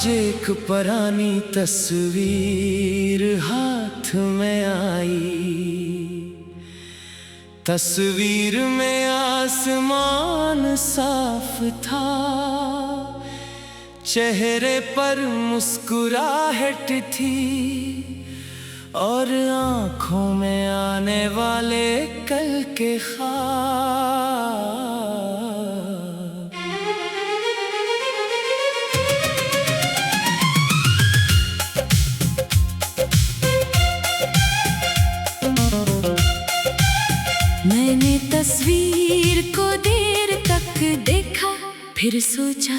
एक पुरानी तस्वीर हाथ में आई। तस्वीर में आसमान साफ था, चेहरे पर मुस्कुराहट थी और आंखों में आने वाले कल के ख्वाब। मैंने तस्वीर को देर तक देखा, फिर सोचा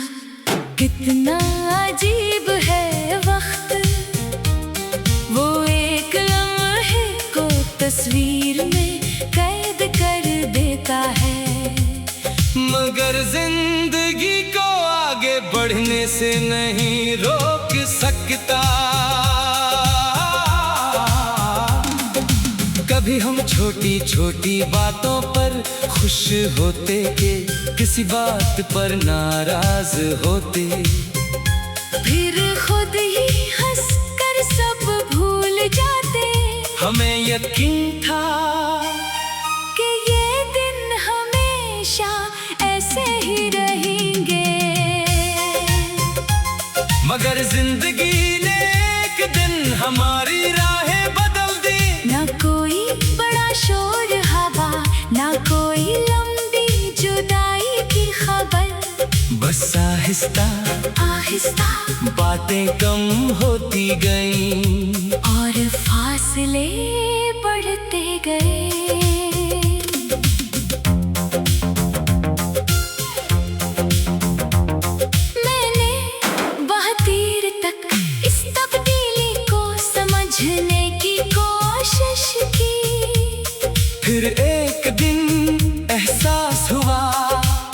कितना अजीब है वक्त। वो एक लम्हे को तस्वीर में कैद कर देता है, मगर जिंदगी को आगे बढ़ने से नहीं रोक सकता। कभी हम छोटी छोटी बातों पर खुश होते के किसी बात पर नाराज होते, फिर खुद ही हंसकर सब भूल जाते। हमें यकीन था कि ये दिन हमेशा ऐसे ही रहेंगे, मगर जिंदगी ने एक दिन हमारी राहें बदल दी। ना कोई बड़ा शोर हवा, ना कोई लंबी जुदाई की खबर, बस आहिस्ता आहिस्ता बातें कम होती गईं और फासले बढ़ते गए। मैंने बहुत देर तक इस तब्दीली को समझने की कोशिश की, फिर एक दिन एहसास हुआ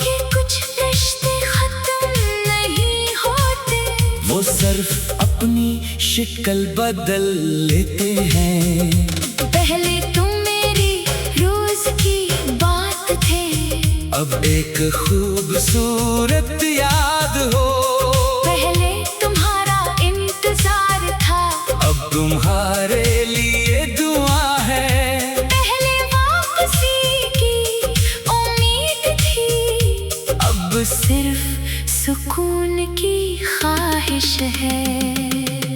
कि कुछ रिश्ते खत्म नहीं होते, वो सिर्फ अपनी शक्ल बदल लेते हैं। पहले तुम मेरी रोज की बात थे, अब एक खूबसूरत याद हो। पहले तुम्हारा इंतजार था, अब तुम्हारे लिए दुआ है। पहले वापसी की उम्मीद थी, अब सिर्फ सुकून की ख्वाहिश है।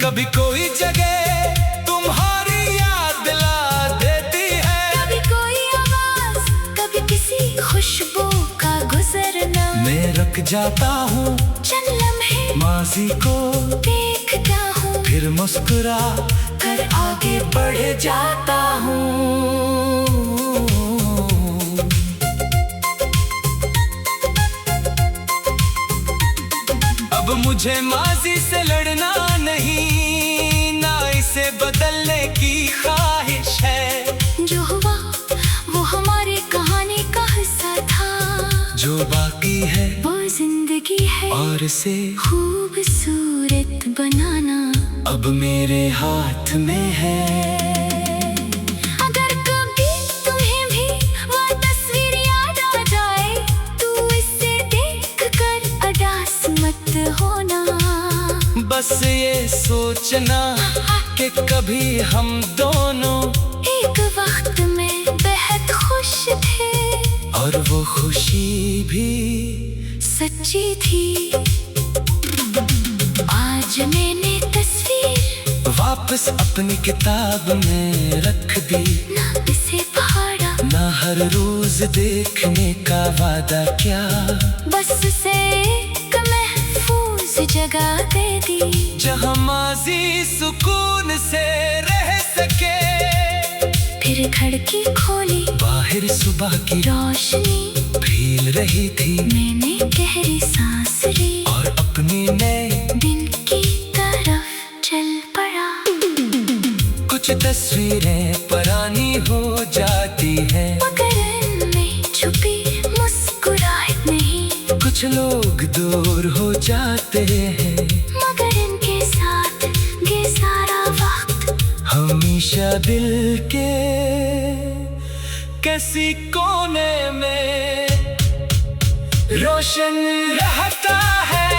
कभी कोई जगह तुम्हारी याद दिला देती है, कभी कोई आवाज, कभी किसी खुशबू का गुजरना। मैं रुक जाता हूँ चंद लम्हे, माज़ी को देखता हूँ, फिर मुस्कुरा कर आगे बढ़ जाता हूँ। अब मुझे माज़ी से लड़ना नहीं, ना इसे बदलने की ख्वाहिश है। जो हुआ वो हमारी कहानी का हिस्सा था, जो बाकी है वो जिंदगी है और इसे खूबसूरत बनाना अब मेरे हाथ में है। अगर कभी तुम्हें भी वो तस्वीर याद आ जाए, तो इसे देखकर अदास मत होना। बस ये सोचना कि कभी हम दोनों एक वक्त में बेहद खुश थे, और वो खुशी भी सच्ची थी। आज मैंने तस्वीर वापस अपनी किताब में रख दी, ना इसे फाड़ा, ना हर रोज देखने का वादा किया, बस से एक महफूज जगह दे दी, जहाँ माज़ी सुकून से रह सके। फिर खिड़की खोली, बाहर सुबह की रोशनी फैल रही थी। मैंने गहरी सांस ली और अपनी नए दिन की तरफ चल पड़ा। कुछ तस्वीरें पुरानी हो जाती हैं, मगर इनमें छुपी मुस्कुराहट नहीं। कुछ लोग दूर हो जाते हैं, मगर इनके साथ ये सारा वक्त हमेशा दिल के किसी कोने में रोशन रहता है।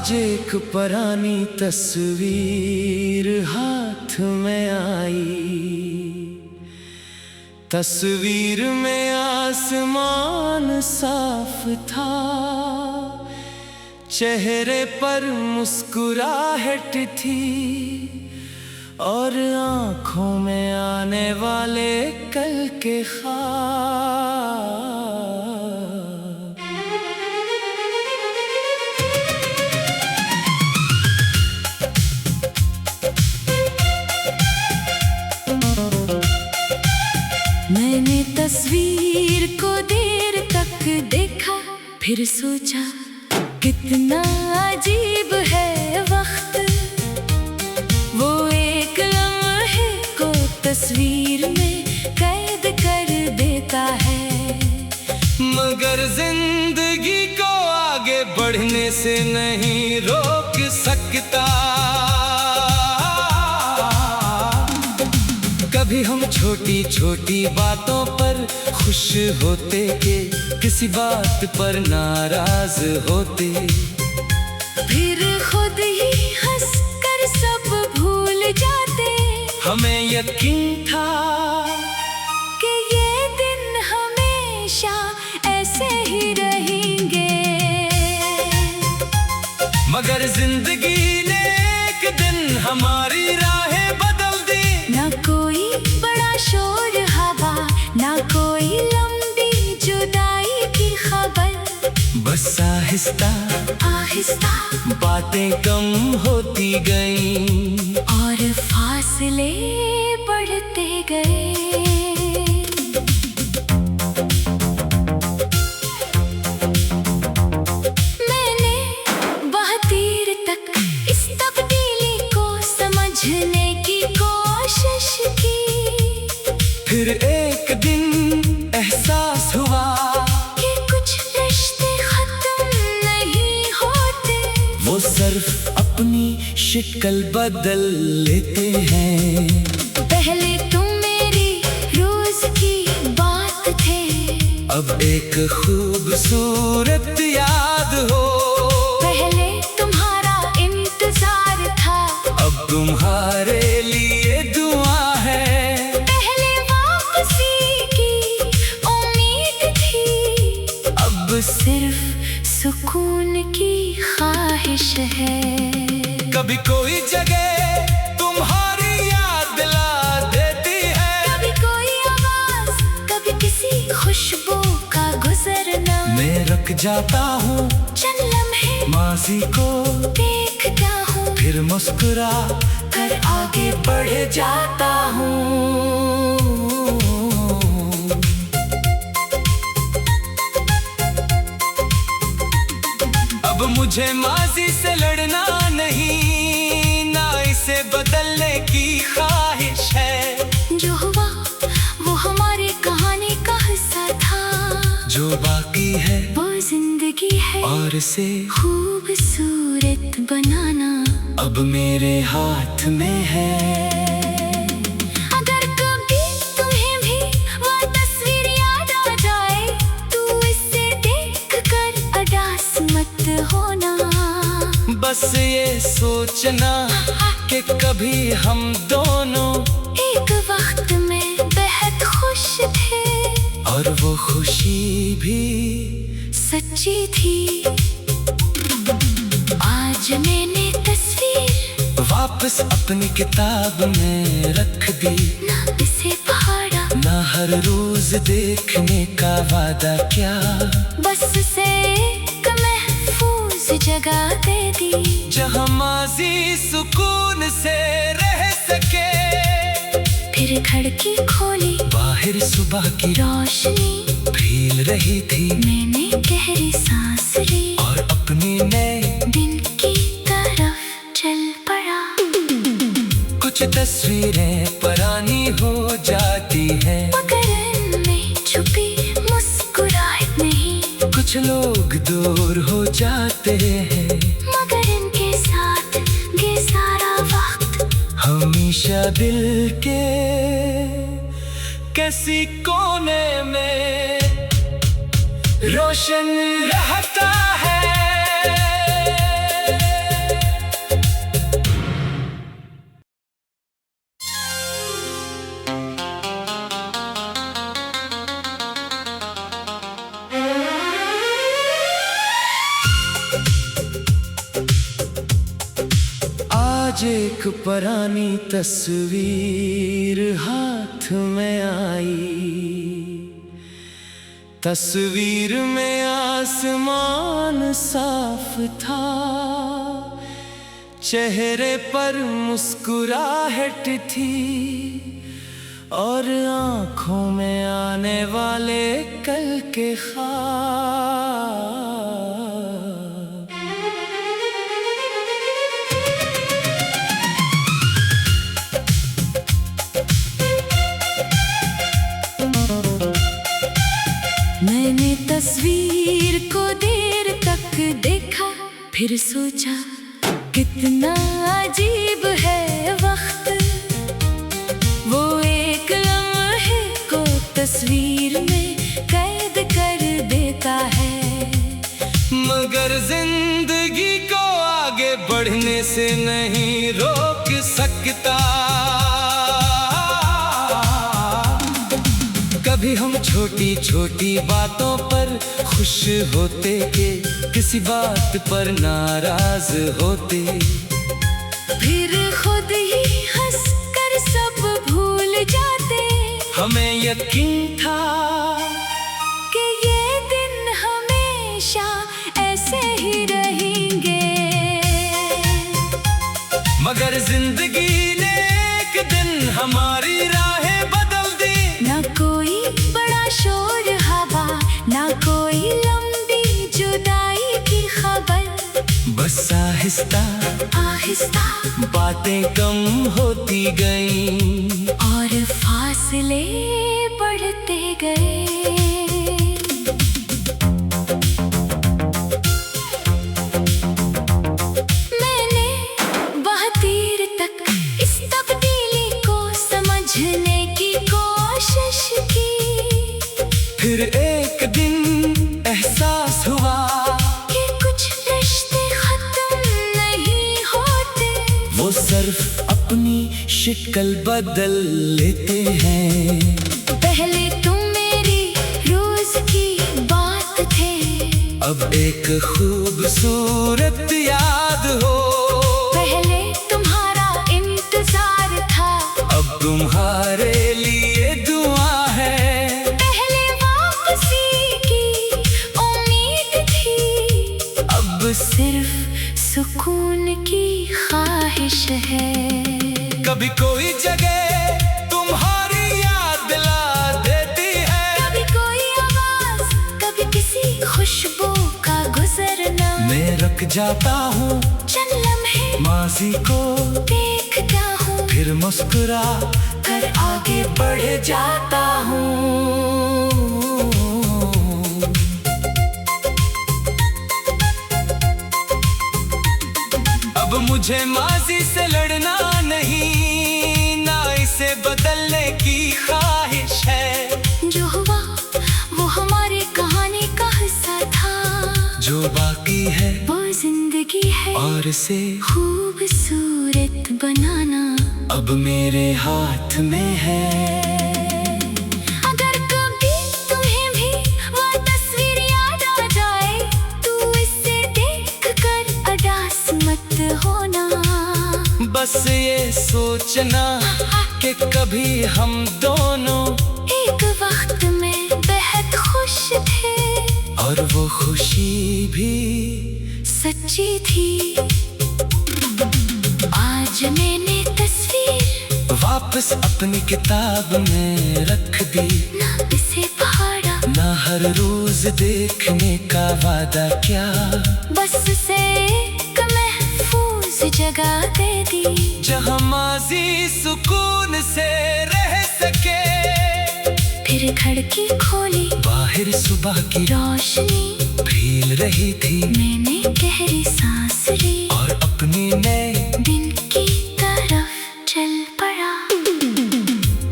आज एक पुरानी तस्वीर हाथ में आई। तस्वीर में आसमान साफ था, चेहरे पर मुस्कुराहट थी और आंखों में आने वाले कल के ख्वाब। मैंने तस्वीर को देर तक देखा, फिर सोचा कितना अजीब है वक्त। वो एक लम्हे को तस्वीर में कैद कर देता है, मगर जिंदगी को आगे बढ़ने से नहीं रोक सकता। कभी हम छोटी छोटी बातों पर खुश होते के किसी बात पर नाराज होते, फिर खुद ही हंसकर सब भूल जाते। हमें यकीन था कि ये दिन हमेशा ऐसे ही रहेंगे, मगर जिंदगी ने एक दिन हमारी राहें बदल दी। ना कोई बड़ा शोर हवा, ना कोई लंबी जुदाई की खबर, बस आहिस्ता आहिस्ता बातें कम होती गईं और फासले बढ़ते गए। मैंने बहुत देर तक इस तब्दीली को समझने की कोशिश की, फिर एक दिन एहसास हुआ कि कुछ रिश्ते खत्म नहीं होते, वो सिर्फ अपनी शक्ल बदल लेते हैं। पहले तुम मेरी रोज की बात थे, अब एक खूबसूरत याद हो। पहले तुम्हारा इंतजार था, अब तुम्हारे लिए दुआ है। सिर्फ सुकून की ख्वाहिश है। कभी कोई जगह तुम्हारी याद दिला देती है, कभी कोई आवाज, कभी किसी खुशबू का गुजरना। मैं रुक जाता हूँ चंद लम्हे, माज़ी को देखता हूँ, फिर मुस्कुरा कर आगे बढ़ जाता हूँ। अब मुझे माज़ी से लड़ना नहीं, ना इसे बदलने की ख्वाहिश है। जो हुआ वो हमारी कहानी का हिस्सा था, जो बाकी है वो जिंदगी है और इसे खूबसूरत बनाना अब मेरे हाथ में है। होना बस ये सोचना कि कभी हम दोनों एक वक्त में बेहद खुश थे, और वो खुशी भी सच्ची थी। आज मैंने तस्वीर वापस अपनी किताब में रख दी, ना इसे पढ़ा, ना हर रोज देखने का वादा क्या, बस से जगह दे दी जहाँ माज़ी सुकून से रह सके। फिर खिड़की खोली, बाहर सुबह की रोशनी फैल रही थी। मैंने गहरी सांस ली और अपने नए दिन की तरफ चल पड़ा। कुछ तस्वीरें पुरानी हो जाती हैं, मगर इनमें छुपी मुस्कुराहट नहीं। कुछ लोग दूर हो जाते हैं, मगर इनके साथ ये सारा वक्त हमेशा दिल के किसी कोने में रोशन रहता है। आज एक पुरानी तस्वीर हाथ में आई। तस्वीर में आसमान साफ था, चेहरे पर मुस्कुराहट थी और आंखों में आने वाले कल के ख्वाब। मैंने तस्वीर को देर तक देखा, फिर सोचा कितना अजीब है वक्त। वो एक लम्हे को तस्वीर में कैद कर देता है, मगर जिंदगी को आगे बढ़ने से नहीं रोक सकता। कभी हम छोटी छोटी बातों पर खुश होते के किसी बात पर नाराज होते, फिर खुद ही हंसकर सब भूल जाते। हमें यकीन था कि ये दिन हमेशा ऐसे ही रहेंगे, मगर जिंदगी ने एक दिन हमारी राहें बदल दी। ना कोई बड़ा शोर हवा, ना कोई लंबी जुदाई की खबर, बस आहिस्ता आहिस्ता बातें कम होती गईं और फासले बढ़ते गए। मैंने बहुत देर तक इस तब्दीली को समझने की कोशिश की, फिर एक दिन एहसास हुआ कि कुछ रिश्ते खत्म नहीं होते, वो सिर्फ अपनी शक्ल बदल लेते हैं। पहले तुम मेरी रोज की बात थे, अब एक खूबसूरत याद हो। पहले तुम्हारा इंतजार था, अब तुम्हारे लिए दुआ है। पहले वापसी की उम्मीद थी, अब सिर्फ सुकून की ख्वाहिश है। कभी कोई जगह तुम्हारी याद दिला देती है, कभी कोई आवाज, कभी किसी खुशबू का गुजरना। मैं रुक जाता हूँ चंद लम्हे, माज़ी को देखता हूँ, फिर मुस्कुरा कर आगे बढ़ जाता हूँ। अब मुझे माज़ी से लड़ना नहीं, ना इसे बदलने की ख्वाहिश है। जो हुआ वो हमारी कहानी का हिस्सा था, जो बाकी है वो जिंदगी है और इसे खूबसूरत बनाना अब मेरे हाथ में है। अगर कभी तुम्हें भी वो तस्वीर याद आ जाए, तो इसे देखकर उदास मत होना। बस ये सोचना कि कभी हम दोनों एक वक्त में बेहद खुश थे, और वो खुशी भी सच्ची थी। आज मैंने तस्वीर वापस अपनी किताब में रख दी, ना इसे पढ़ा, ना हर रोज देखने का वादा किया, बस से एक महफूज जगह दे दी, जहाँ माज़ी सुकून से रह सके। फिर खिड़की खोली, बाहर सुबह की रोशनी फैल रही थी। मैंने गहरी सांस ली और अपने नए दिन की तरफ चल पड़ा।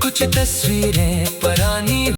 कुछ तस्वीरें पुरानी